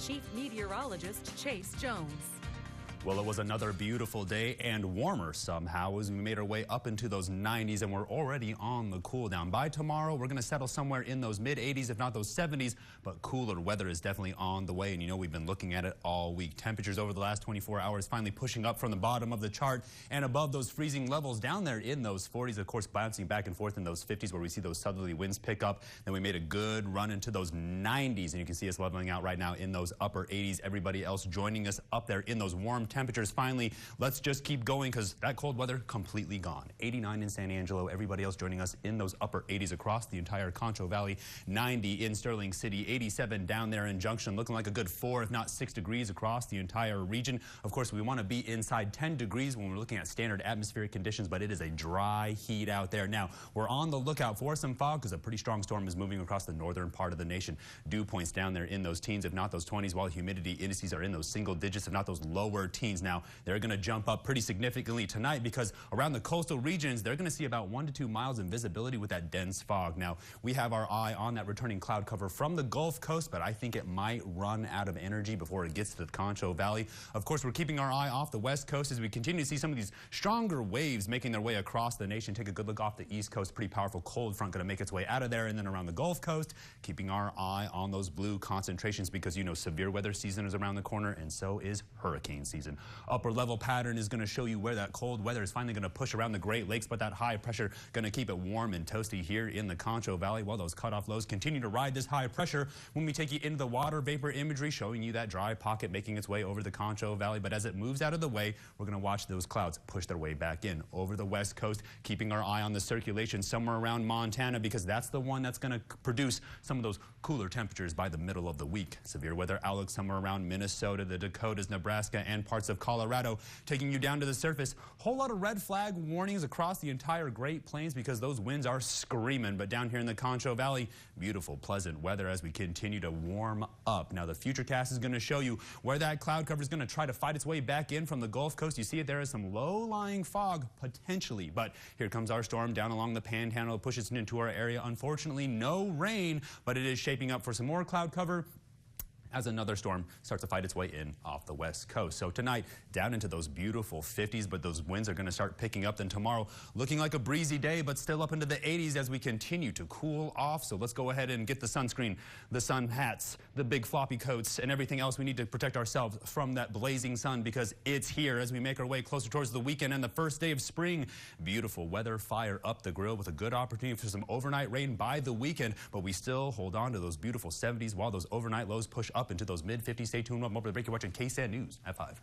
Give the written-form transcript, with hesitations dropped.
Chief Meteorologist Chase Jones. Well, it was another beautiful day and warmer somehow as we made our way up into those 90s, and we're already on the cool down. By tomorrow, we're going to settle somewhere in those mid 80s, if not those 70s, but cooler weather is definitely on the way. And you know, we've been looking at it all week. Temperatures over the last 24 hours finally pushing up from the bottom of the chart and above those freezing levels down there in those 40s, of course, bouncing back and forth in those 50s where we see those southerly winds pick up. Then we made a good run into those 90s, and you can see us leveling out right now in those upper 80s. Everybody else joining us up there in those warm temperatures. Finally, let's just keep going because that cold weather completely gone. 89 in San Angelo. Everybody else joining us in those upper 80s across the entire Concho Valley. 90 in Sterling City. 87 down there in Junction. Looking like a good 4, if not 6 degrees across the entire region. Of course, we want to be inside 10 degrees when we're looking at standard atmospheric conditions, but it is a dry heat out there. Now, we're on the lookout for some fog because a pretty strong storm is moving across the northern part of the nation. Dew points down there in those teens, if not those 20s, while humidity indices are in those single digits, if not those lower teens. Now, they're going to jump up pretty significantly tonight because around the coastal regions, they're going to see about 1 to 2 miles in visibility with that dense fog. Now, we have our eye on that returning cloud cover from the Gulf Coast, but I think it might run out of energy before it gets to the Concho Valley. Of course, we're keeping our eye off the West Coast as we continue to see some of these stronger waves making their way across the nation. Take a good look off the East Coast. Pretty powerful cold front going to make its way out of there, and then around the Gulf Coast, keeping our eye on those blue concentrations because, you know, severe weather season is around the corner, and so is hurricane season. Upper level pattern is going to show you where that cold weather is finally going to push around the Great Lakes, but that high pressure going to keep it warm and toasty here in the Concho Valley while those cutoff lows continue to ride this high pressure. When we take you into the water vapor imagery, showing you that dry pocket making its way over the Concho Valley, but as it moves out of the way, we're going to watch those clouds push their way back in over the West Coast, keeping our eye on the circulation somewhere around Montana because that's the one that's going to produce some of those cooler temperatures by the middle of the week. Severe weather outlook somewhere around Minnesota, the Dakotas, Nebraska, and parts of Colorado, taking you down to the surface. Whole lot of red flag warnings across the entire Great Plains because those winds are screaming. But down here in the Concho Valley, beautiful, pleasant weather as we continue to warm up. Now, the Futurecast is going to show you where that cloud cover is going to try to fight its way back in from the Gulf Coast. You see it there is some low-lying fog potentially, but here comes our storm down along the Panhandle. It pushes into our area. Unfortunately, no rain, but it is shaping up for some more cloud cover as another storm starts to fight its way in off the West Coast. So tonight, down into those beautiful 50s, but those winds are going to start picking up. Then tomorrow, looking like a breezy day, but still up into the 80s as we continue to cool off. So let's go ahead and get the sunscreen, the sun hats, the big floppy coats, and everything else we need to protect ourselves from that blazing sun because it's here as we make our way closer towards the weekend and the first day of spring. Beautiful weather, fire up the grill with a good opportunity for some overnight rain by the weekend, but we still hold on to those beautiful 70s while those overnight lows push up into those mid-50s. Stay tuned. Up over the break. You're watching KSAN News at 5.